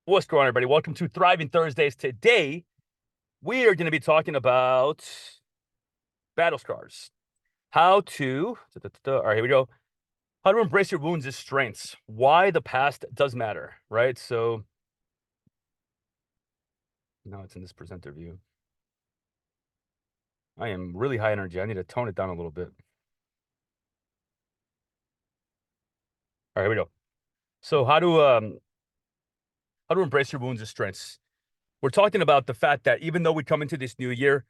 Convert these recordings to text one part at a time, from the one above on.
What's going on, everybody? Welcome to Thriving Thursdays. Today, we are going to be talking about battle scars. How to, all right, here we go. How to embrace your wounds as strengths. Why the past does matter, right? So, now it's in this presenter view. I am really high energy. I need to tone it down a little bit. All right, here we go. So, how to embrace your wounds as strengths. We're talking about the fact that even though we come into this new year,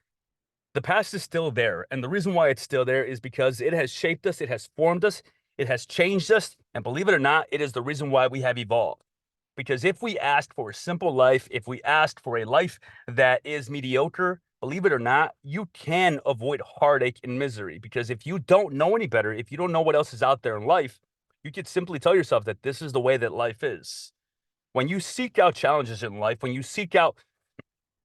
the past is still there. And the reason why it's still there is because it has shaped us, it has formed us, it has changed us. And believe it or not, it is the reason why we have evolved. Because if we asked for a simple life, if we asked for a life that is mediocre, believe it or not, you can avoid heartache and misery. Because if you don't know any better, if you don't know what else is out there in life, you could simply tell yourself that this is the way that life is. When you seek out challenges in life, when you seek out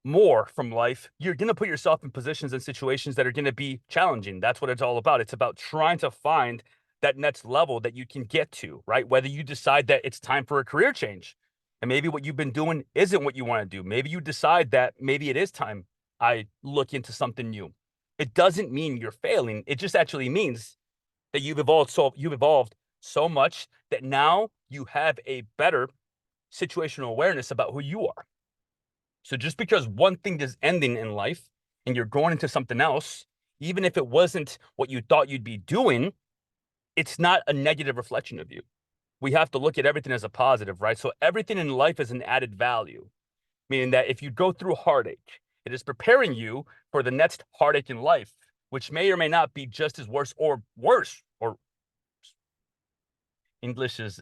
more from life, you're going to put yourself in positions and situations that are going to be challenging. That's what it's all about. It's about trying to find that next level that you can get to, right? Whether you decide that it's time for a career change and maybe what you've been doing isn't what you want to do. Maybe you decide that maybe it is time I look into something new. It doesn't mean you're failing. It just actually means that you've evolved so much that now you have a better situational awareness about who you are. So just because one thing is ending in life and you're going into something else, even if it wasn't what you thought you'd be doing, it's not a negative reflection of you. We have to look at everything as a positive, right? So everything in life is an added value, meaning that if you go through heartache, it is preparing you for the next heartache in life, which may or may not be just as worse or worse. Or English is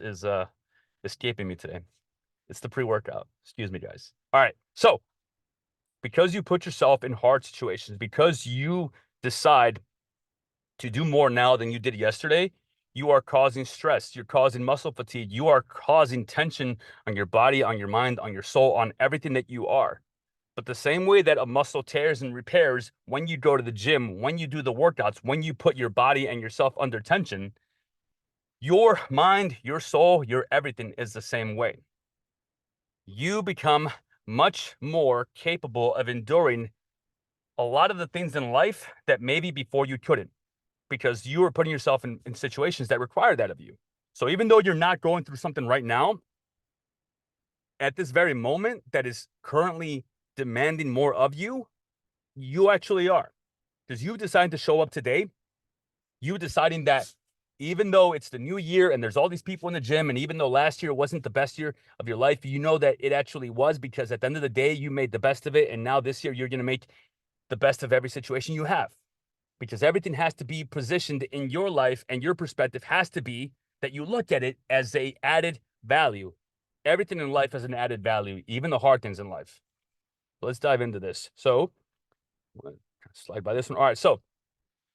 escaping me today. It's the pre-workout. Excuse me, guys. All right. So because you put yourself in hard situations, because you decide to do more now than you did yesterday, you are causing stress, you're causing muscle fatigue, you are causing tension on your body, on your mind, on your soul, on everything that you are. But the same way that a muscle tears and repairs when you go to the gym, when you do the workouts, when you put your body and yourself under tension, your mind, your soul, your everything is the same way. You become much more capable of enduring a lot of the things in life that maybe before you couldn't, because you were putting yourself in situations that require that of you. So even though you're not going through something right now, at this very moment that is currently demanding more of you, you actually are. Because you decided to show up today, you deciding that even though it's the new year and there's all these people in the gym, and even though last year wasn't the best year of your life, you know that it actually was, because at the end of the day, you made the best of it. And now this year, you're going to make the best of every situation you have, because everything has to be positioned in your life, and your perspective has to be that you look at it as a added value. Everything in life has an added value, even the hard things in life. Let's dive into this. So, slide by this one. All right. So,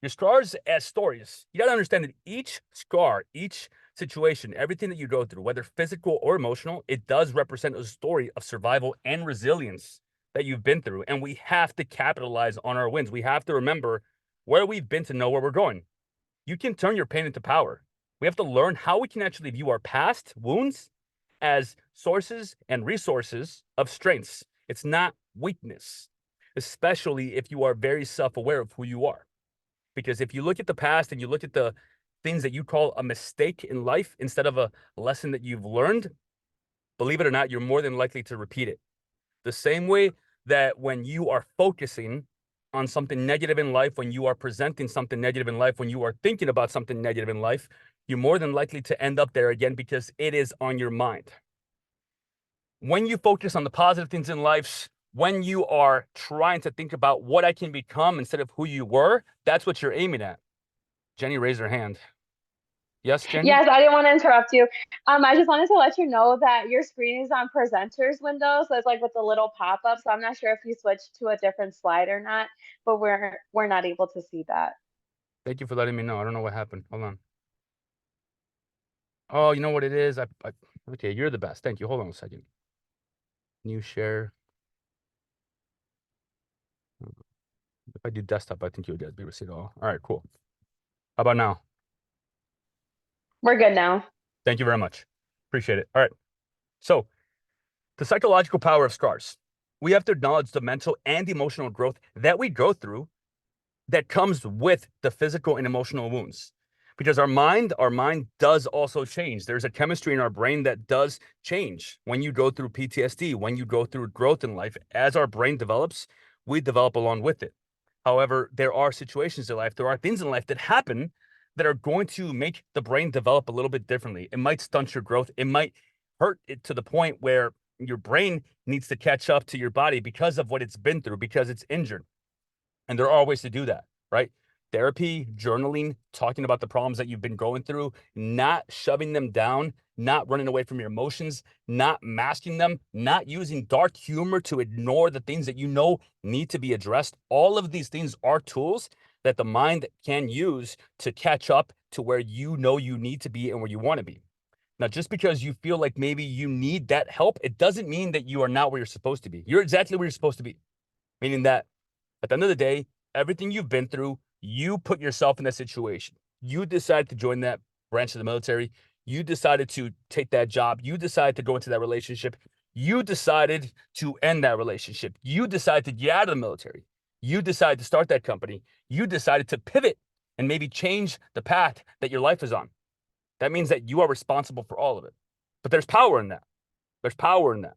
your scars as stories. You got to understand that each scar, each situation, everything that you go through, whether physical or emotional, it does represent a story of survival and resilience that you've been through. And we have to capitalize on our wins. We have to remember where we've been to know where we're going. You can turn your pain into power. We have to learn how we can actually view our past wounds as sources and resources of strengths. It's not weakness, especially if you are very self aware of who you are. Because if you look at the past and you look at the things that you call a mistake in life instead of a lesson that you've learned, believe it or not, you're more than likely to repeat it. The same way that when you are focusing on something negative in life, when you are presenting something negative in life, when you are thinking about something negative in life, you're more than likely to end up there again, because it is on your mind. When you focus on the positive things in life, when you are trying to think about what I can become instead of who you were, that's what you're aiming at. Jenny raised her hand. Yes, Jenny? Yes, I didn't want to interrupt you. I just wanted to let you know that your screen is on presenters window, so it's like with the little pop-up. So I'm not sure if you switched to a different slide or not, but we're not able to see that. Thank you for letting me know. I don't know what happened. Hold on. Oh, you know what it is? Okay, you're the best. Thank you. Hold on a second. New share. If I do desktop, I think you'll guys be able to see it all. All right, cool. How about now? We're good now. Thank you very much. Appreciate it. All right. So The psychological power of scars. We have to acknowledge the mental and emotional growth that we go through that comes with the physical and emotional wounds. Because our mind does also change. There's a chemistry in our brain that does change when you go through PTSD, when you go through growth in life. As our brain develops, we develop along with it. However, there are situations in life, there are things in life that happen that are going to make the brain develop a little bit differently. It might stunt your growth. It might hurt it to the point where your brain needs to catch up to your body because of what it's been through, because it's injured. And there are ways to do that, right? Therapy, journaling, talking about the problems that you've been going through, not shoving them down, not running away from your emotions, not masking them, not using dark humor to ignore the things that you know need to be addressed. All of these things are tools that the mind can use to catch up to where you know you need to be and where you want to be. Now, just because you feel like maybe you need that help, it doesn't mean that you are not where you're supposed to be. You're exactly where you're supposed to be, meaning that at the end of the day, everything you've been through, you put yourself in that situation. You decided to join that branch of the military. You decided to take that job. You decided to go into that relationship. You decided to end that relationship. You decided to get out of the military. You decided to start that company. You decided to pivot and maybe change the path that your life is on. That means that you are responsible for all of it. But there's power in that. There's power in that.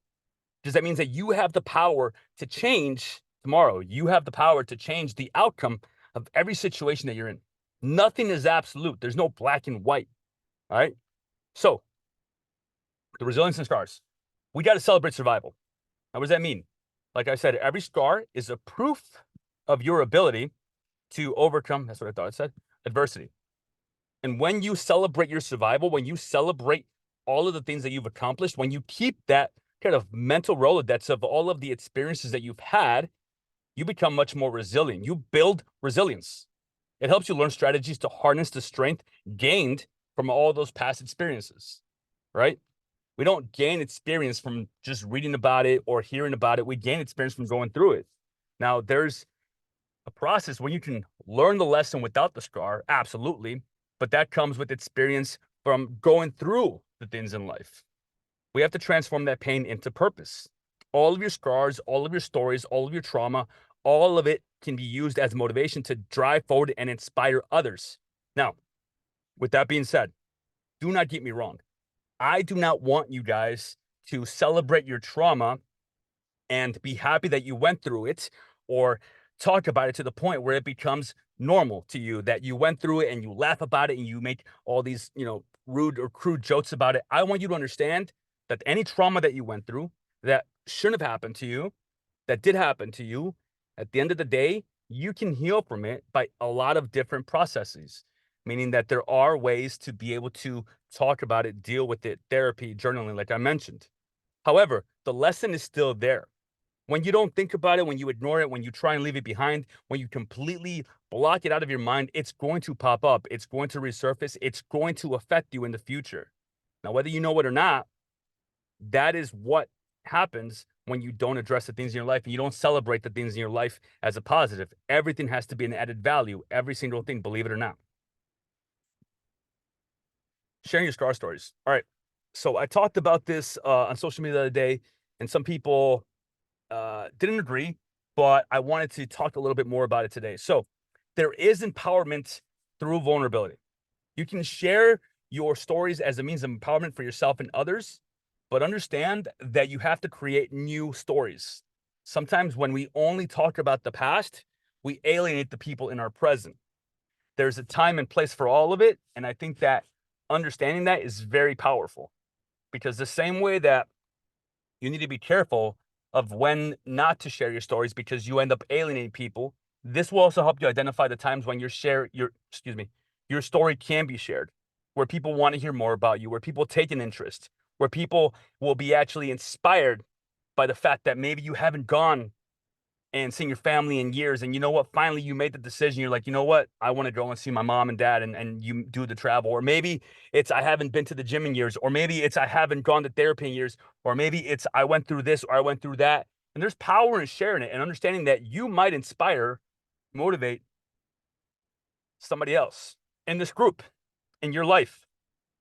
Because that means that you have the power to change tomorrow. You have the power to change the outcome of every situation that you're in. Nothing is absolute. There's no black and white. All right. So, the resilience and scars. We got to celebrate survival. Now, what does that mean? Like I said, every scar is a proof of your ability to overcome, that's what I thought it said, adversity. And when you celebrate your survival, when you celebrate all of the things that you've accomplished, when you keep that kind of mental Rolodex of all of the experiences that you've had, you become much more resilient. You build resilience. It helps you learn strategies to harness the strength gained from all those past experiences, right? We don't gain experience from just reading about it or hearing about it. We gain experience from going through it. Now, there's a process when you can learn the lesson without the scar, absolutely, but that comes with experience from going through the things in life. We have to transform that pain into purpose. All of your scars, all of your stories, all of your trauma, all of it can be used as motivation to drive forward and inspire others. Now, with that being said, do not get me wrong. I do not want you guys to celebrate your trauma and be happy that you went through it or talk about it to the point where it becomes normal to you, that you went through it and you laugh about it and you make all these, rude or crude jokes about it. I want you to understand that any trauma that you went through that shouldn't have happened to you, that did happen to you, at the end of the day, you can heal from it by a lot of different processes, meaning that there are ways to be able to talk about it, deal with it, therapy, journaling, like I mentioned. However, the lesson is still there. When you don't think about it, when you ignore it, when you try and leave it behind, when you completely block it out of your mind, it's going to pop up. It's going to resurface. It's going to affect you in the future. Now, whether you know it or not, that is what happens when you don't address the things in your life and you don't celebrate the things in your life as a positive. Everything has to be an added value. Every single thing, believe it or not. Sharing your scar stories. All right. So I talked about this on social media the other day, and some people didn't agree, but I wanted to talk a little bit more about it today. So there is empowerment through vulnerability. You can share your stories as a means of empowerment for yourself and others, but understand that you have to create new stories. Sometimes when we only talk about the past, we alienate the people in our present. There's a time and place for all of it. And I think that understanding that is very powerful, because the same way that you need to be careful of when not to share your stories because you end up alienating people, this will also help you identify the times when your story can be shared, where people want to hear more about you, where people take an interest, where people will be actually inspired by the fact that maybe you haven't gone and seen your family in years, and you know what, finally you made the decision. You're like, you know what, I want to go and see my mom and dad, and you do the travel. Or maybe it's I haven't been to the gym in years, or maybe it's I haven't gone to therapy in years, or maybe it's I went through this or I went through that. And there's power in sharing it and understanding that you might inspire, motivate somebody else in this group, in your life,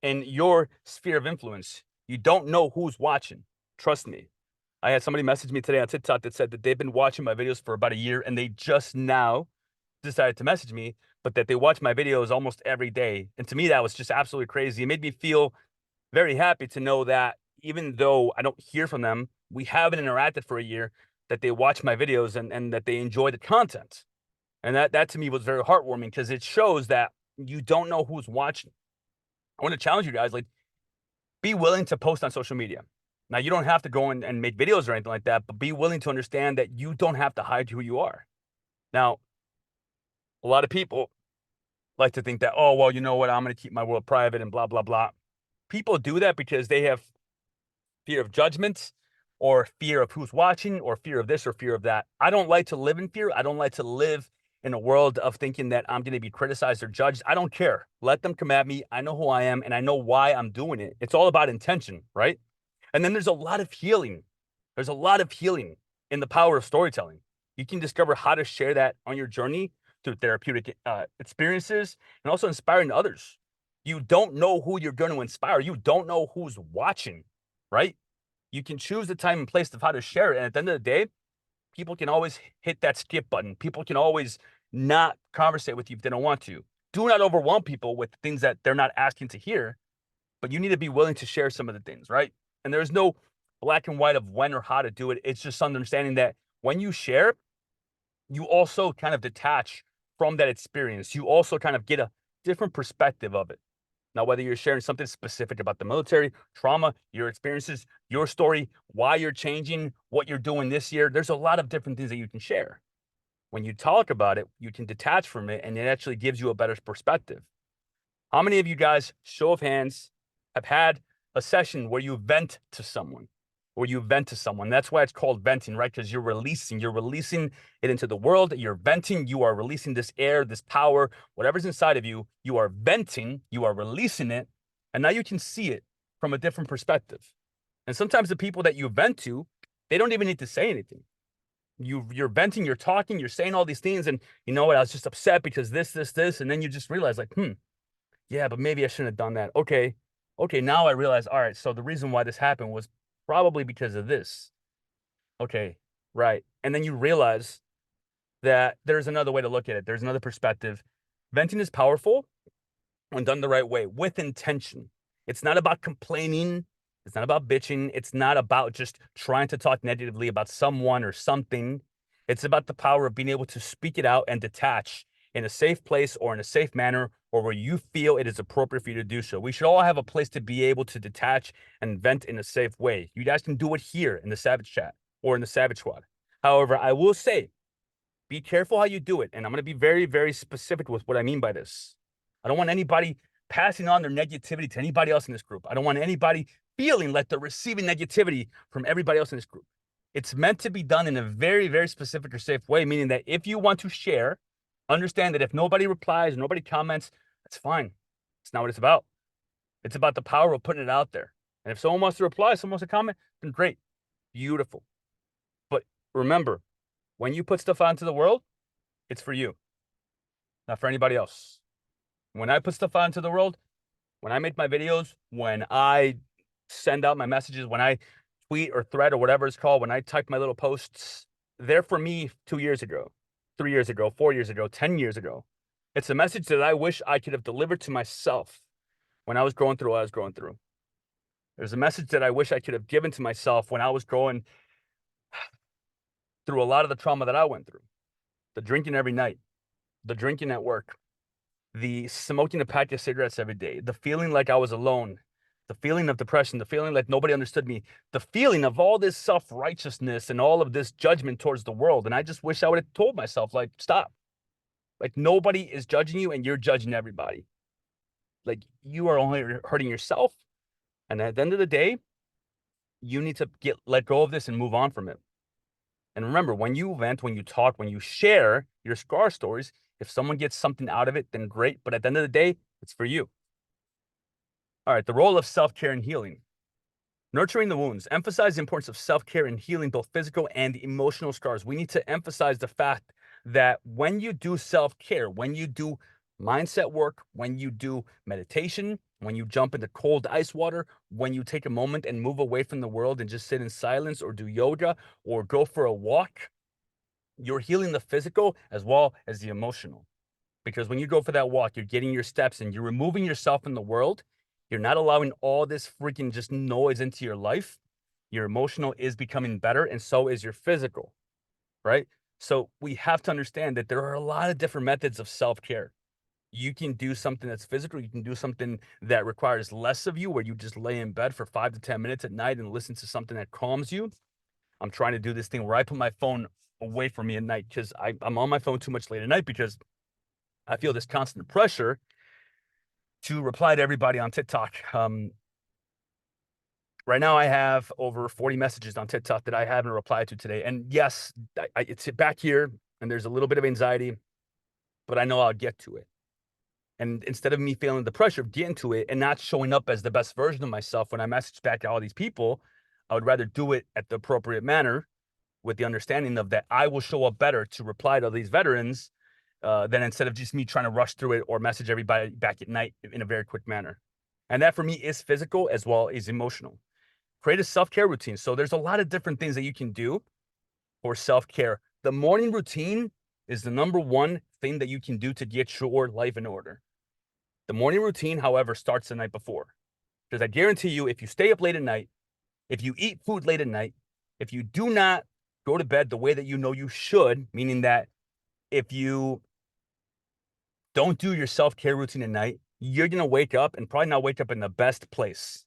in your sphere of influence. You don't know who's watching. Trust me. I had somebody message me today on TikTok that said that they've been watching my videos for about a year and they just now decided to message me, but that they watch my videos almost every day. And to me, that was just absolutely crazy. It made me feel very happy to know that even though I don't hear from them, we haven't interacted for a year, that they watch my videos and that they enjoy the content. And that to me was very heartwarming because it shows that you don't know who's watching. I want to challenge you guys, like, be willing to post on social media. Now, you don't have to go and make videos or anything like that, but be willing to understand that you don't have to hide who you are. Now, a lot of people like to think that, oh, well, you know what? I'm going to keep my world private and blah, blah, blah. People do that because they have fear of judgment or fear of who's watching or fear of this or fear of that. I don't like to live in fear. I don't like to live in a world of thinking that I'm going to be criticized or judged. I don't care. Let them come at me. I know who I am and I know why I'm doing it. It's all about intention, right? And then there's a lot of healing. There's a lot of healing in the power of storytelling. You can discover how to share that on your journey through therapeutic experiences and also inspiring others. You don't know who you're going to inspire. You don't know who's watching, right? You can choose the time and place of how to share it. And at the end of the day, people can always hit that skip button. People can always not conversate with you if they don't want to. Do not overwhelm people with things that they're not asking to hear, but you need to be willing to share some of the things, right? And there's no black and white of when or how to do it. It's just understanding that when you share, you also kind of detach from that experience. You also kind of get a different perspective of it. Now, whether you're sharing something specific about the military, trauma, your experiences, your story, why you're changing, what you're doing this year, there's a lot of different things that you can share. When you talk about it, you can detach from it and it actually gives you a better perspective. How many of you guys, show of hands, have had a session where you vent to someone? Or you vent to someone. That's why it's called venting, right? Because you're releasing it into the world. You're venting, you are releasing this air, this power, whatever's inside of you. You are venting, you are releasing it, and now you can see it from a different perspective. And sometimes the people that you vent to, they don't even need to say anything. You're venting, you're talking, you're saying all these things, and you know what? I was just upset because this, and then you just realize, like, yeah, but maybe I shouldn't have done that. Okay, now I realize, all right, so the reason why this happened was probably because of this. Okay, right. And then you realize that there's another way to look at it. There's another perspective. Venting is powerful when done the right way, with intention. It's not about complaining. It's not about bitching. It's not about just trying to talk negatively about someone or something. It's about the power of being able to speak it out and detach in a safe place or in a safe manner or where you feel it is appropriate for you to do so. We should all have a place to be able to detach and vent in a safe way. You guys can do it here in the Savage Chat or in the Savage Squad. However, I will say, be careful how you do it. And I'm going to be very, very specific with what I mean by this. I don't want anybody passing on their negativity to anybody else in this group. I don't want anybody feeling like they're receiving negativity from everybody else in this group. It's meant to be done in a very, very specific or safe way, meaning that if you want to share, understand that if nobody replies, nobody comments, that's fine. It's not what it's about. It's about the power of putting it out there. And if someone wants to reply, someone wants to comment, then great. Beautiful. But remember, when you put stuff out into the world, it's for you, not for anybody else. When I put stuff out into the world, when I make my videos, when I send out my messages, when I tweet or thread or whatever it's called, when I type my little posts, they're for me 2 years ago, 3 years ago, 4 years ago, 10 years ago. It's a message that I wish I could have delivered to myself when I was going through what I was going through. There's a message that I wish I could have given to myself when I was going through a lot of the trauma that I went through. The drinking every night, the drinking at work, the smoking a pack of cigarettes every day, the feeling like I was alone, the feeling of depression, the feeling like nobody understood me, the feeling of all this self-righteousness and all of this judgment towards the world. And I just wish I would have told myself, like, stop. Like, nobody is judging you and you're judging everybody. Like, you are only hurting yourself. And at the end of the day, you need to let go of this and move on from it. And remember, when you vent, when you talk, when you share your scar stories, if someone gets something out of it, then great. But at the end of the day, it's for you. All right, the role of self-care and healing. Nurturing the wounds. Emphasize the importance of self-care and healing both physical and emotional scars. We need to emphasize the fact that when you do self-care, when you do mindset work, when you do meditation, when you jump into cold ice water, when you take a moment and move away from the world and just sit in silence or do yoga or go for a walk, you're healing the physical as well as the emotional. Because when you go for that walk, you're getting your steps and you're removing yourself from the world. You're not allowing all this freaking just noise into your life. Your emotional is becoming better, and so is your physical, right? So we have to understand that there are a lot of different methods of self-care. You can do something that's physical. You can do something that requires less of you, where you just lay in bed for 5 to 10 minutes at night and listen to something that calms you. I'm trying to do this thing where I put my phone away from me at night because I'm on my phone too much late at night because I feel this constant pressure to reply to everybody on TikTok. Right now, I have over 40 messages on TikTok that I haven't replied to today. And yes, it's back here and there's a little bit of anxiety, but I know I'll get to it. And instead of me feeling the pressure of getting to it and not showing up as the best version of myself when I message back to all these people, I would rather do it at the appropriate manner with the understanding of that I will show up better to reply to these veterans than instead of just me trying to rush through it or message everybody back at night in a very quick manner. And that for me is physical as well as emotional. Create a self-care routine. So there's a lot of different things that you can do for self-care. The morning routine is the number one thing that you can do to get your life in order. The morning routine, however, starts the night before. Because I guarantee you, if you stay up late at night, if you eat food late at night, if you do not go to bed the way that you know you should, meaning that if you don't do your self-care routine at night, you're going to wake up and probably not wake up in the best place,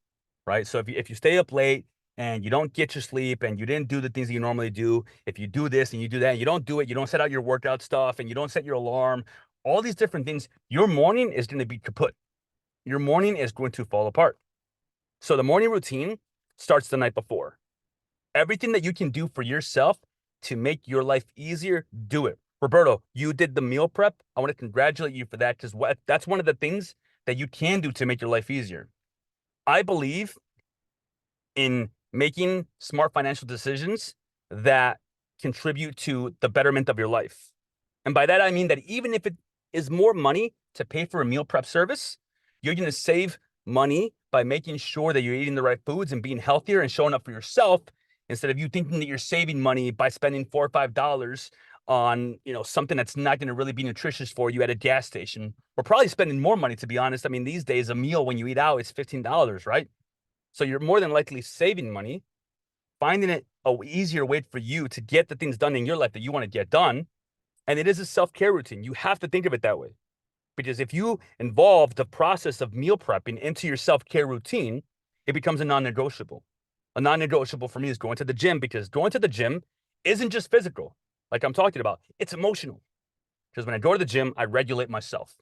right? So if you stay up late and you don't get your sleep and you didn't do the things that you normally do, if you do this and you do that, and you don't do it, you don't set out your workout stuff and you don't set your alarm, all these different things, your morning is going to be kaput. Your morning is going to fall apart. So the morning routine starts the night before. Everything that you can do for yourself to make your life easier, do it. Roberto, you did the meal prep. I want to congratulate you for that because that's one of the things that you can do to make your life easier. I believe in making smart financial decisions that contribute to the betterment of your life. And by that, I mean that even if it is more money to pay for a meal prep service, you're going to save money by making sure that you're eating the right foods and being healthier and showing up for yourself instead of you thinking that you're saving money by spending $4 or $5 on, something that's not going to really be nutritious for you at a gas station. We're probably spending more money, to be honest. I mean, these days, a meal when you eat out is $15, right? So you're more than likely saving money, finding it a easier way for you to get the things done in your life that you want to get done. And it is a self-care routine. You have to think of it that way. Because if you involve the process of meal prepping into your self-care routine, it becomes a non-negotiable. A non-negotiable for me is going to the gym, because going to the gym isn't just physical, like I'm talking about. It's emotional. Because when I go to the gym, I regulate myself.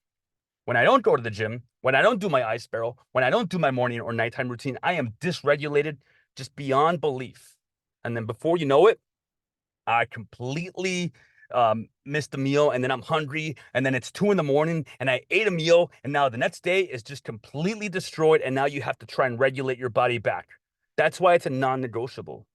When I don't go to the gym, when I don't do my ice barrel, when I don't do my morning or nighttime routine, I am dysregulated just beyond belief. And then before you know it, I completely missed a meal, and then I'm hungry, and then it's 2 a.m. and I ate a meal, and now the next day is just completely destroyed, and now you have to try and regulate your body back. That's why it's a non-negotiable.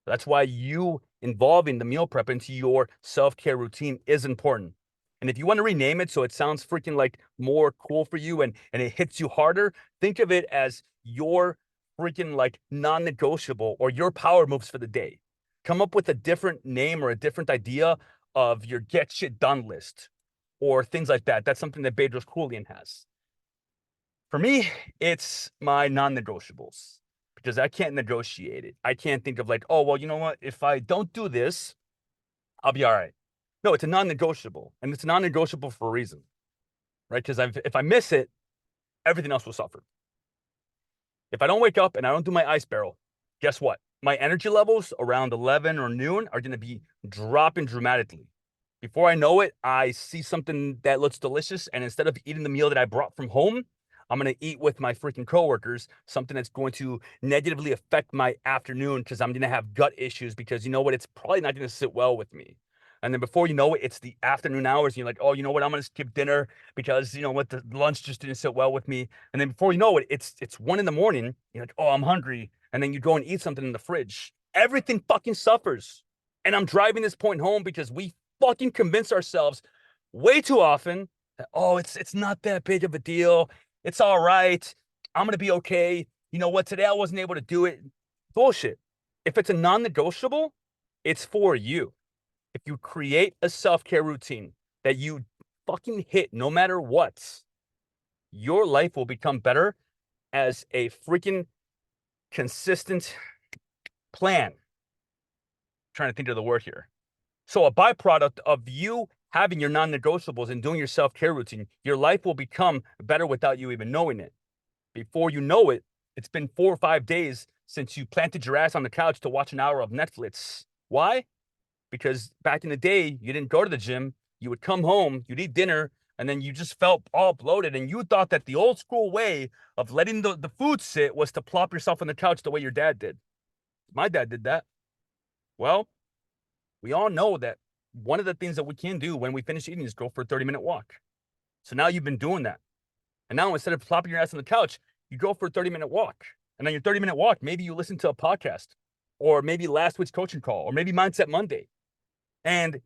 That's why you involving the meal prep into your self-care routine is important. And if you want to rename it so it sounds freaking like more cool for you and it hits you harder, think of it as your freaking like non-negotiable or your power moves for the day. Come up with a different name or a different idea of your get shit done list or things like that. That's something that Bedros Keuilian has. For me, it's my non-negotiables because I can't negotiate it. I can't think of like, oh, well, you know what? If I don't do this, I'll be all right. No, it's a non-negotiable, and it's non-negotiable for a reason, right? Because if I miss it, everything else will suffer. If I don't wake up and I don't do my ice barrel, guess what? My energy levels around 11 or noon are going to be dropping dramatically. Before I know it, I see something that looks delicious, and instead of eating the meal that I brought from home, I'm going to eat with my freaking coworkers, something that's going to negatively affect my afternoon because I'm going to have gut issues because you know what? It's probably not going to sit well with me. And then before you know it, it's the afternoon hours. And you're like, oh, you know what? I'm going to skip dinner because you know what? The lunch just didn't sit well with me. And then before you know it, it's 1 a.m. You're like, oh, I'm hungry. And then you go and eat something in the fridge. Everything fucking suffers. And I'm driving this point home because we fucking convince ourselves way too often that, oh, it's not that big of a deal. It's all right. I'm gonna be okay. You know what? Today I wasn't able to do it. Bullshit. If it's a non-negotiable, it's for you. If you create a self-care routine that you fucking hit no matter what, your life will become better as a freaking consistent plan. I'm trying to think of the word here. So a byproduct of you having your non-negotiables and doing your self-care routine, your life will become better without you even knowing it. Before you know it, it's been 4 or 5 days since you planted your ass on the couch to watch an hour of Netflix. Why? Because back in the day, you didn't go to the gym. You would come home, you'd eat dinner, and then you just felt all bloated. And you thought that the old school way of letting the food sit was to plop yourself on the couch the way your dad did. My dad did that. Well, we all know that one of the things that we can do when we finish eating is go for a 30-minute walk. So now you've been doing that. And now instead of plopping your ass on the couch, you go for a 30-minute walk. And on your 30-minute walk, maybe you listen to a podcast, or maybe last week's coaching call, or maybe Mindset Monday. And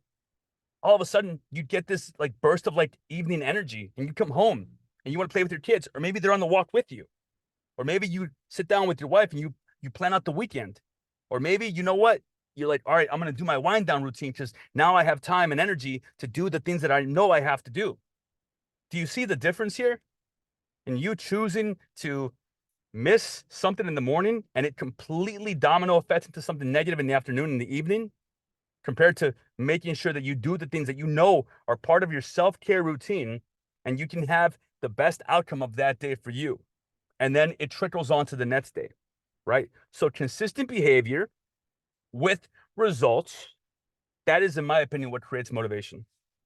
all of a sudden you get this like burst of like evening energy, and you come home and you want to play with your kids, or maybe they're on the walk with you, or maybe you sit down with your wife and you plan out the weekend, or maybe you know what, you're like, all right, I'm going to do my wind down routine because now I have time and energy to do the things that I know I have to do. Do you see the difference here? And you choosing to miss something in the morning and it completely domino effects into something negative in the afternoon and the evening, compared to making sure that you do the things that you know are part of your self-care routine, and you can have the best outcome of that day for you. And then it trickles on to the next day, right? So consistent behavior with results, that is, in my opinion, what creates motivation.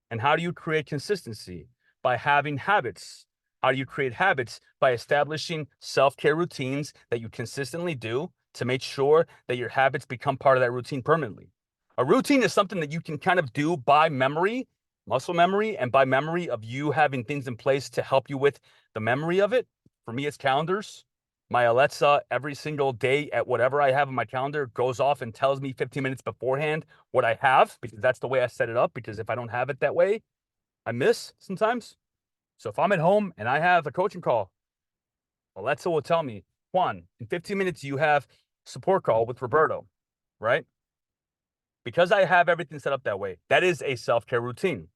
And how do you create consistency? By having habits. How do you create habits? By establishing self-care routines that you consistently do to make sure that your habits become part of that routine permanently. A routine is something that you can kind of do by memory, muscle memory, and by memory of you having things in place to help you with the memory of it. For me, it's calendars. My Alexa, every single day at whatever I have on my calendar, goes off and tells me 15 minutes beforehand what I have, because that's the way I set it up. Because if I don't have it that way, I miss sometimes. So if I'm at home and I have a coaching call, Alexa will tell me, Juan, in 15 minutes, you have support call with Roberto, right? Because I have everything set up that way, that is a self-care routine.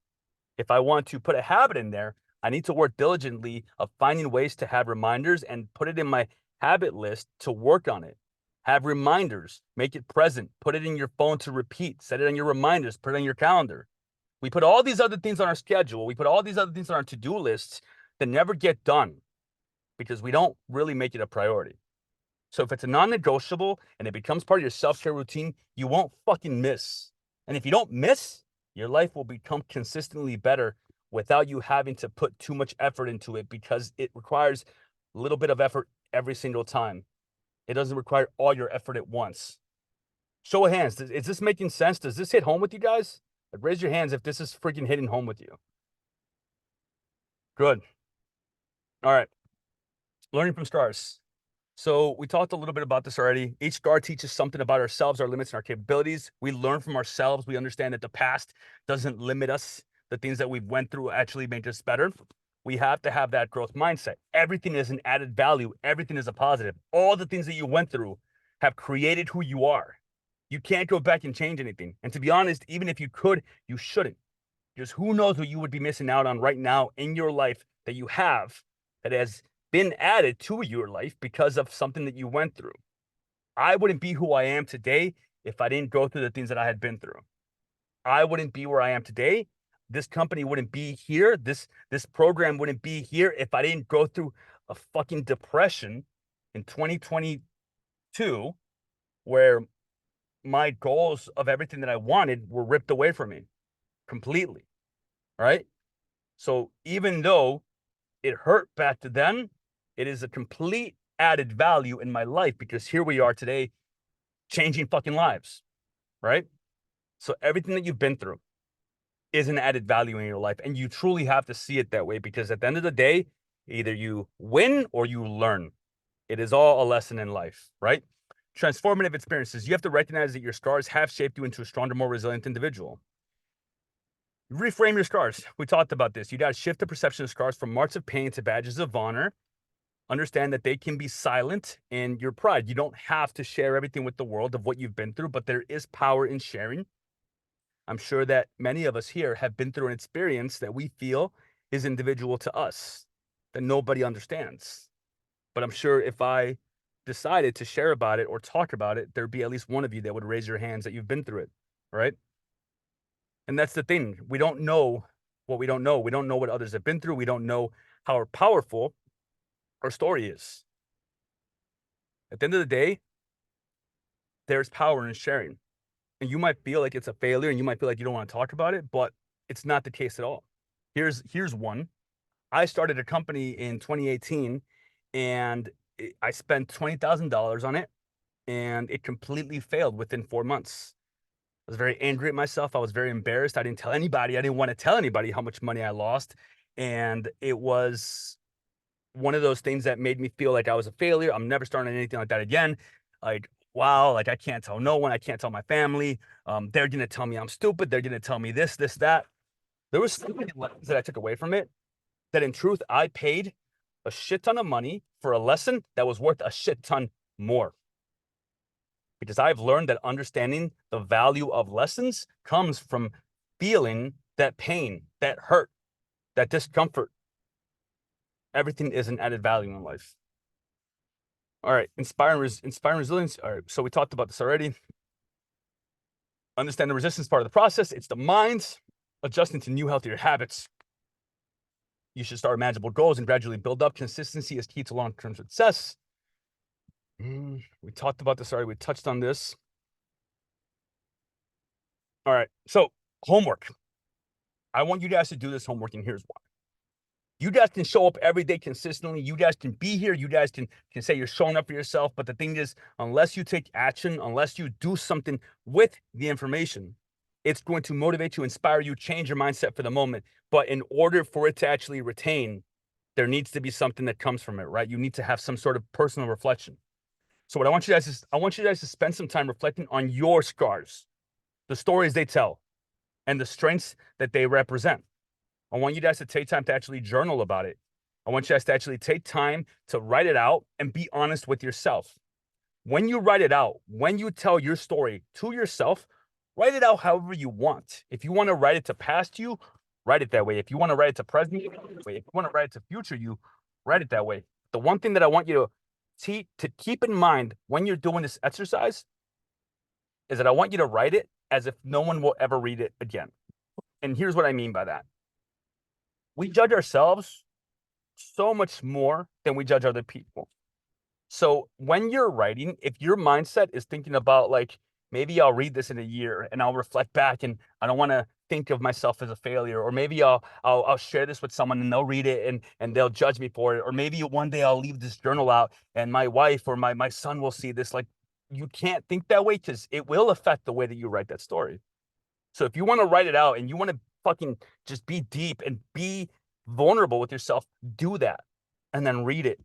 If I want to put a habit in there, I need to work diligently of finding ways to have reminders and put it in my habit list to work on it. Have reminders, make it present, put it in your phone to repeat, set it on your reminders, put it on your calendar. We put all these other things on our schedule. We put all these other things on our to-do lists that never get done because we don't really make it a priority. So if it's a non-negotiable and it becomes part of your self-care routine, you won't fucking miss. And if you don't miss, your life will become consistently better without you having to put too much effort into it, because it requires a little bit of effort every single time. It doesn't require all your effort at once. Show of hands. Is this making sense? Does this hit home with you guys? Like, raise your hands if this is freaking hitting home with you. Good. All right. Learning from scars. So we talked a little bit about this already. Each scar teaches something about ourselves, our limits, and our capabilities. We learn from ourselves. We understand that the past doesn't limit us. The things that we've went through actually make us better. We have to have that growth mindset. Everything is an added value. Everything is a positive. All the things that you went through have created who you are. You can't go back and change anything. And to be honest, even if you could, you shouldn't. Because who knows what you would be missing out on right now in your life that you have, that has been added to your life because of something that you went through. I wouldn't be who I am today if I didn't go through the things that I had been through. I wouldn't be where I am today. This company wouldn't be here. This program wouldn't be here if I didn't go through a fucking depression in 2022, where my goals of everything that I wanted were ripped away from me completely. Right? So even though it hurt back then, it is a complete added value in my life, because here we are today changing fucking lives, right? So everything that you've been through is an added value in your life, and you truly have to see it that way, because at the end of the day, either you win or you learn. It is all a lesson in life, right? Transformative experiences. You have to recognize that your scars have shaped you into a stronger, more resilient individual. Reframe your scars. We talked about this. You got to shift the perception of scars from marks of pain to badges of honor. Understand that they can be silent in your pride. You don't have to share everything with the world of what you've been through, but there is power in sharing. I'm sure that many of us here have been through an experience that we feel is individual to us, that nobody understands. But I'm sure if I decided to share about it or talk about it, there'd be at least one of you that would raise your hands that you've been through it, right? And that's the thing. We don't know what we don't know. We don't know what others have been through. We don't know how powerful our story is. At the end of the day, there's power in sharing. And you might feel like it's a failure and you might feel like you don't want to talk about it, but it's not the case at all. Here's one. I started a company in 2018 and I spent $20,000 on it and it completely failed within 4 months. I was very angry at myself. I was very embarrassed. I didn't tell anybody. I didn't want to tell anybody how much money I lost. And it was one of those things that made me feel like I was a failure. I'm never starting anything like that again. Like, wow, like I can't tell no one. I can't tell my family. They're going to tell me I'm stupid. They're going to tell me this, that. There was so many lessons that I took away from it that in truth, I paid a shit ton of money for a lesson that was worth a shit ton more. Because I've learned that understanding the value of lessons comes from feeling that pain, that hurt, that discomfort. Everything is an added value in life. All right, inspiring resilience. All right, so we talked about this already. Understand the resistance part of the process. It's the mind adjusting to new, healthier habits. You should start manageable goals and gradually build up. Consistency is key to long-term success. We talked about this already. We touched on this. All right, so homework. I want you guys to do this homework, and here's why. You guys can show up every day consistently. You guys can be here. You guys can say you're showing up for yourself. But the thing is, unless you take action, unless you do something with the information, it's going to motivate you, inspire you, change your mindset for the moment. But in order for it to actually retain, there needs to be something that comes from it, right? You need to have some sort of personal reflection. So what I want you guys to spend some time reflecting on your scars, the stories they tell, and the strengths that they represent. I want you guys to take time to actually journal about it. I want you guys to actually take time to write it out and be honest with yourself. When you write it out, when you tell your story to yourself, write it out however you want. If you want to write it to past you, write it that way. If you want to write it to present you, if you want to write it to future you, write it that way. The one thing that I want you to keep in mind when you're doing this exercise is that I want you to write it as if no one will ever read it again. And here's what I mean by that. We judge ourselves so much more than we judge other people. So when you're writing, if your mindset is thinking about like, maybe I'll read this in a year and I'll reflect back and I don't want to think of myself as a failure, or maybe I'll share this with someone and they'll read it and they'll judge me for it, or maybe one day I'll leave this journal out and my wife or my son will see this. Like, you can't think that way because it will affect the way that you write that story. So if you want to write it out and you want to fucking just be deep and be vulnerable with yourself, do that. And then read it.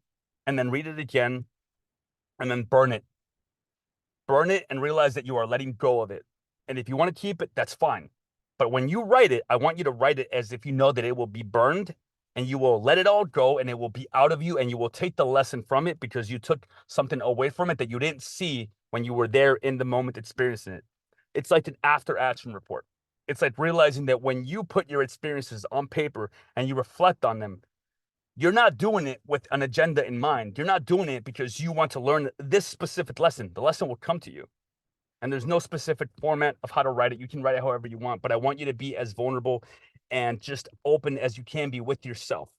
And then read it again. And then burn it. Burn it and realize that you are letting go of it. And if you want to keep it, that's fine. But when you write it, I want you to write it as if you know that it will be burned and you will let it all go and it will be out of you and you will take the lesson from it because you took something away from it that you didn't see when you were there in the moment experiencing it. It's like an after action report. It's like realizing that when you put your experiences on paper and you reflect on them, you're not doing it with an agenda in mind. You're not doing it because you want to learn this specific lesson. The lesson will come to you. And there's no specific format of how to write it. You can write it however you want, but I want you to be as vulnerable and just open as you can be with yourself.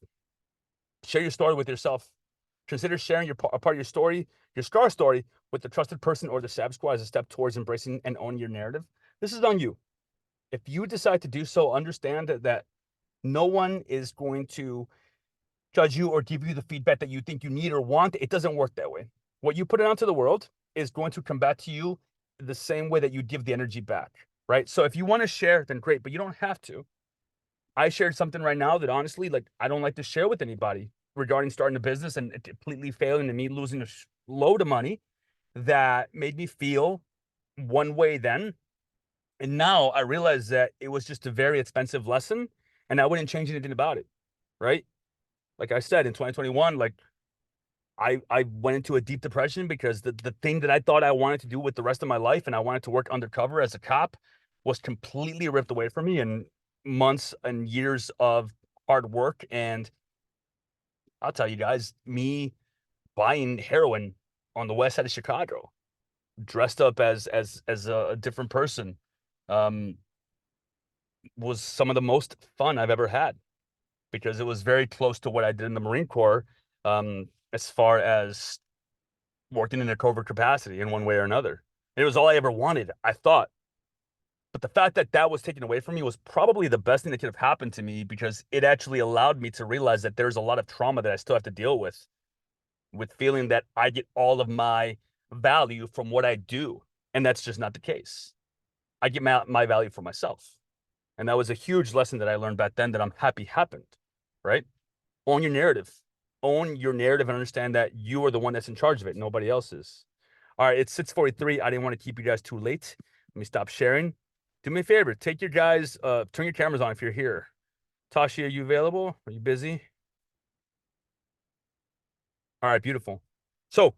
Share your story with yourself. Consider sharing a part of your story, your scar story, with the trusted person or the Savage Squad as a step towards embracing and owning your narrative. This is on you. If you decide to do so, understand that no one is going to judge you or give you the feedback that you think you need or want. It doesn't work that way. What you put out into the world is going to come back to you the same way that you give the energy back, right? So if you want to share, then great, but you don't have to. I shared something right now that honestly, like, I don't like to share with anybody regarding starting a business and it completely failing and me losing a load of money that made me feel one way then. And now I realize that it was just a very expensive lesson and I wouldn't change anything about it. Right. Like I said, in 2021, like I went into a deep depression because the thing that I thought I wanted to do with the rest of my life and I wanted to work undercover as a cop was completely ripped away from me, and months and years of hard work. And I'll tell you guys, me buying heroin on the west side of Chicago, dressed up as a different person, um, was some of the most fun I've ever had because it was very close to what I did in the Marine Corps, as far as working in a covert capacity in one way or another. It was all I ever wanted, I thought. But the fact that that was taken away from me was probably the best thing that could have happened to me because it actually allowed me to realize that there's a lot of trauma that I still have to deal with feeling that I get all of my value from what I do. And that's just not the case. I get my value for myself. And that was a huge lesson that I learned back then that I'm happy happened, right? Own your narrative. Own your narrative and understand that you are the one that's in charge of it. Nobody else is. All right, it's 6:43. I didn't want to keep you guys too late. Let me stop sharing. Do me a favor. Take your guys, turn your cameras on if you're here. Tashi, are you available? Are you busy? All right, beautiful. So,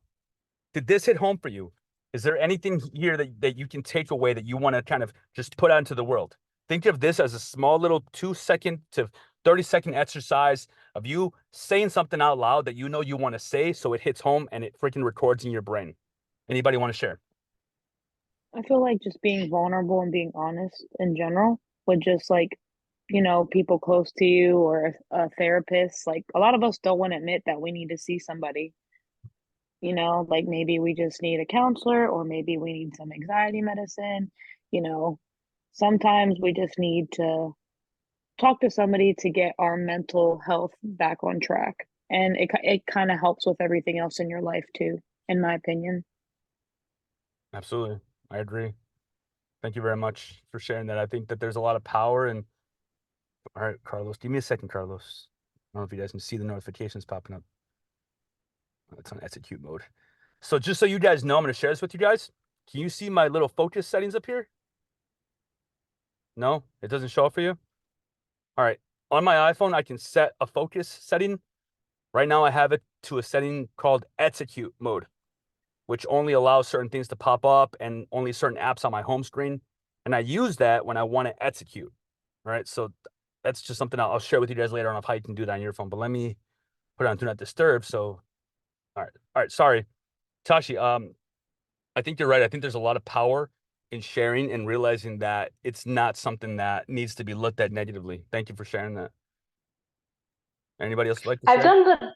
did this hit home for you? Is there anything here that you can take away that you want to kind of just put out into the world? Think of this as a small little 2-second to 30-second exercise of you saying something out loud that you know you want to say so it hits home and it freaking records in your brain. Anybody want to share? I feel like just being vulnerable and being honest in general with just like, people close to you or a therapist. Like a lot of us don't want to admit that we need to see somebody, like maybe we just need a counselor or maybe we need some anxiety medicine. You know, sometimes we just need to talk to somebody to get our mental health back on track. And it kind of helps with everything else in your life too, in my opinion. Absolutely. I agree. Thank you very much for sharing that. I think that there's a lot of power in. All right, Carlos, give me a second, Carlos. I don't know if you guys can see the notifications popping up. It's on execute mode. So just so you guys know, I'm going to share this with you guys. Can you see my little focus settings up here? No, it doesn't show up for you? All right. On my iPhone, I can set a focus setting. Right now, I have it to a setting called execute mode, which only allows certain things to pop up and only certain apps on my home screen. And I use that when I want to execute. All right. So that's just something I'll share with you guys later on of how you can do that on your phone. But let me put it on do not disturb. So, all right. All right. Sorry. Tashi, I think you're right. I think there's a lot of power in sharing and realizing that it's not something that needs to be looked at negatively. Thank you for sharing that. Anybody else like to I've share? done the Go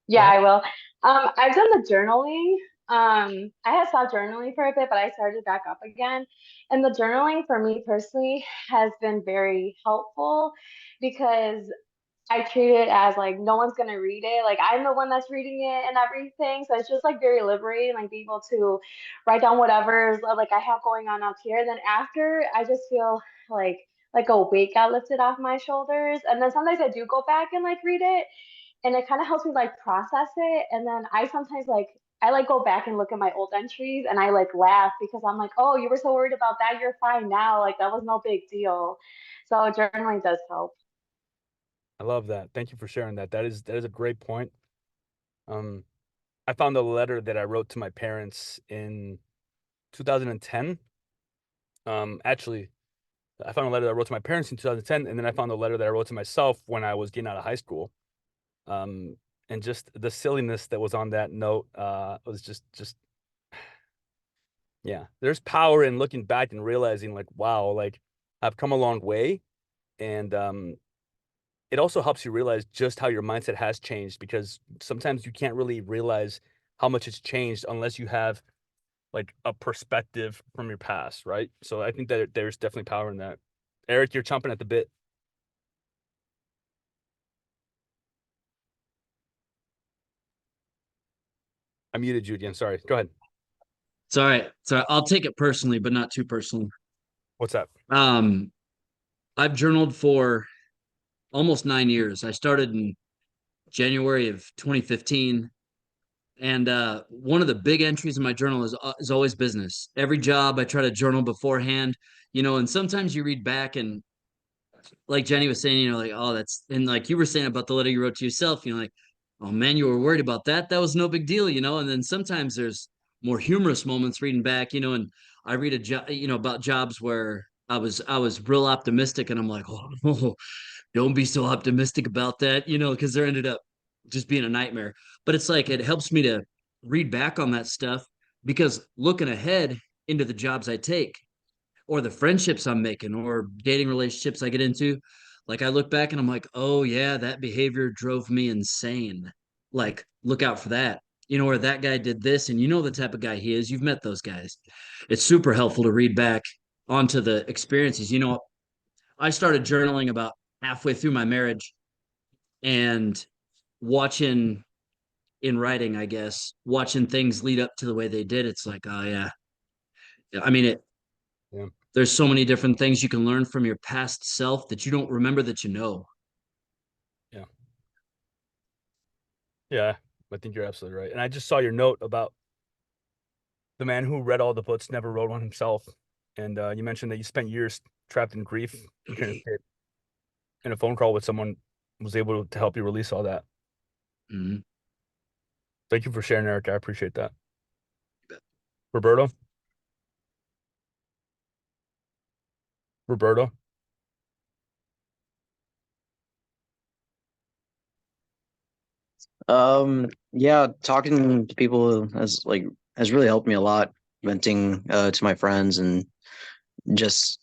Yeah, ahead. I will. I've done the journaling. I had stopped journaling for a bit, but I started back up again. And the journaling for me personally has been very helpful because I treat it as like no one's gonna read it. Like I'm the one that's reading it and everything. So it's just like very liberating, like being able to write down whatever's like I have going on up here. Then after I just feel like a weight got lifted off my shoulders. And then sometimes I do go back and like read it and it kind of helps me like process it. And then I sometimes I like go back and look at my old entries and I like laugh because I'm like, oh, you were so worried about that. You're fine now. Like that was no big deal. So journaling does help. I love that. Thank you for sharing that. That is a great point. Um, I found a letter that I wrote to my parents in 2010. Actually, I found a letter that I wrote to my parents in 2010, and then I found a letter that I wrote to myself when I was getting out of high school. Um, and just the silliness that was on that note, was just yeah. There's power in looking back and realizing like, wow, like I've come a long way, and it also helps you realize just how your mindset has changed because sometimes you can't really realize how much it's changed unless you have like a perspective from your past, right? So I think that there's definitely power in that. Eric, you're chomping at the bit. I muted you again. Sorry. Go ahead. It's all right. So I'll take it personally, but not too personally. What's that? Um, I've journaled for almost 9 years. I started in January of 2015. And one of the big entries in my journal is always business. Every job I try to journal beforehand, and sometimes you read back and like Jenny was saying, like, oh, and like you were saying about the letter you wrote to yourself, like, oh man, you were worried about that. That was no big deal, And then sometimes there's more humorous moments reading back, and I read a job, about jobs where I was real optimistic, and I'm like, oh, don't be so optimistic about that, because there ended up just being a nightmare. But it's like it helps me to read back on that stuff because looking ahead into the jobs I take or the friendships I'm making or dating relationships I get into, like I look back and I'm like, oh yeah, that behavior drove me insane. Like, look out for that. Or that guy did this, and the type of guy he is. You've met those guys. It's super helpful to read back onto the experiences. I started journaling about halfway through my marriage and watching in writing, I guess, watching things lead up to the way they did. It's like, oh yeah. I mean, Yeah. there's so many different things you can learn from your past self that you don't remember that you know. Yeah. Yeah, I think you're absolutely right. And I just saw your note about the man who read all the books, never wrote one himself. And you mentioned that you spent years trapped in grief. You couldn't escape. And a phone call with someone was able to help you release all that. Mhm. Thank you for sharing, Eric. I appreciate that. Roberto? Roberto? Yeah, talking to people has really helped me a lot, venting to my friends and just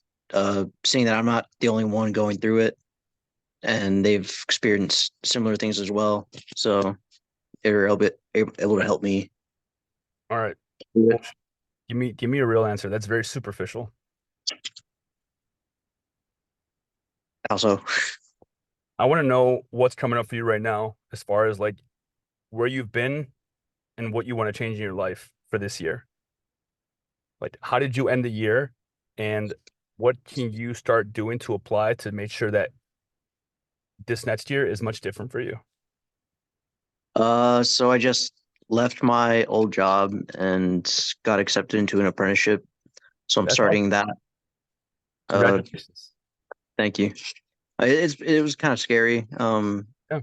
seeing that I'm not the only one going through it and they've experienced similar things as well. So they were able to help me All right. do Well, it. give me a real answer. That's very superficial. Also, I want to know what's coming up for you right now as far as like where you've been and what you want to change in your life for this year. Like, how did you end the year and what can you start doing to apply to make sure that this next year is much different for you? so I just left my old job and got accepted into an apprenticeship. So I'm That's awesome. starting that. Congratulations. Thank you. It was kind of scary. Yeah.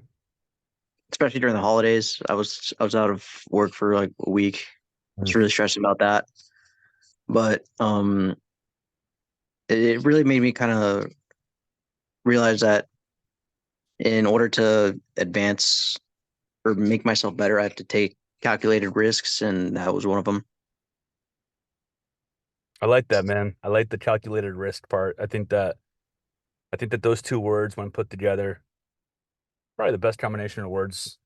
Especially during the holidays. I was out of work for like a week. I was really stressed about that. But it really made me kind of realize that in order to advance or make myself better, I have to take calculated risks, and that was one of them. I like that, man. I like the calculated risk part. I think that those two words, when put together, probably the best combination of words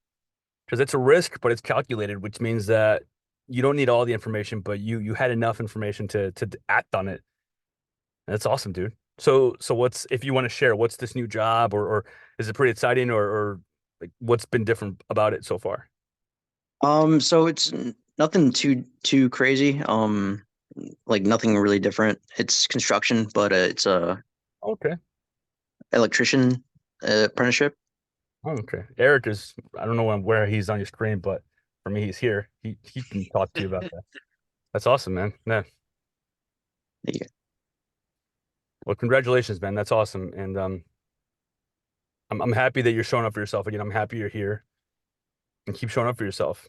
because it's a risk, but it's calculated, which means that you don't need all the information, but you had enough information to act on it. That's awesome, dude. So what's if you want to share, what's this new job or is it pretty exciting or like what's been different about it so far? So it's nothing too crazy. Like nothing really different. It's construction, but it's a Okay. electrician apprenticeship. Oh, okay. Eric is I don't know where he's on your screen, but for me he's here. He can talk to you about that. That's awesome, man. Yeah. Yeah. Well, congratulations, man. That's awesome. And I'm happy that you're showing up for yourself again. I'm happy you're here and keep showing up for yourself.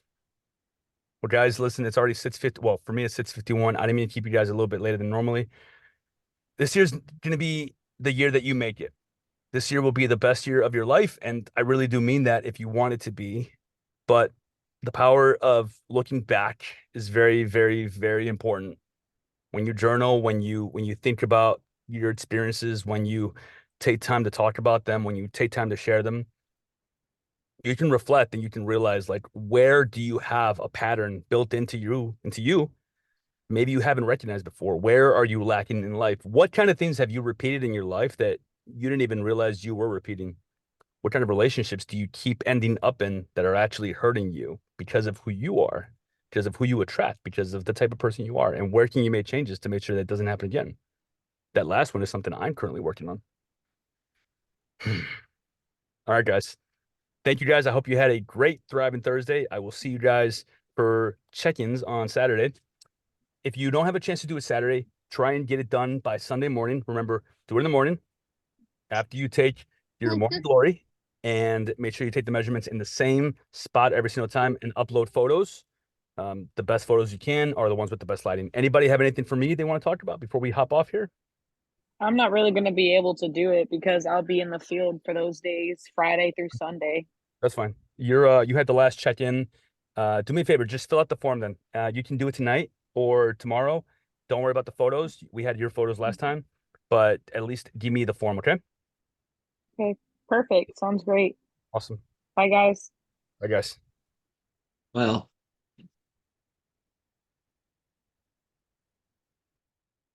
Well, guys, listen, it's already 6:50. Well, for me, it's 6:51. I didn't mean to keep you guys a little bit later than normally. This year's going to be the year that you make it. This year will be the best year of your life. And I really do mean that if you want it to be. But the power of looking back is very, very, very important. When you journal, when you think about your experiences, when you take time to talk about them, when you take time to share them, you can reflect and you can realize like where do you have a pattern built into you maybe you haven't recognized before. Where are you lacking in life? What kind of things have you repeated in your life that you didn't even realize you were repeating? What kind of relationships do you keep ending up in that are actually hurting you because of who you are, because of who you attract, because of the type of person you are? And where can you make changes to make sure that doesn't happen again? That last one is something I'm currently working on. All right, guys. Thank you guys. I hope you had a great, thriving Thursday. I will see you guys for check-ins on Saturday. If you don't have a chance to do it Saturday, try and get it done by Sunday morning. Remember, do it in the morning after you take your morning glory, and make sure you take the measurements in the same spot every single time and upload photos. The best photos you can are the ones with the best lighting. Anybody have anything for me they want to talk about before we hop off here? I'm not really going to be able to do it because I'll be in the field for those days, Friday through Sunday. That's fine. You had the last check-in. Do me a favor, just fill out the form then. You can do it tonight or tomorrow. Don't worry about the photos. We had your photos last time, but at least give me the form, okay? Okay, perfect. Sounds great. Awesome. Bye, guys. Bye, guys. Well,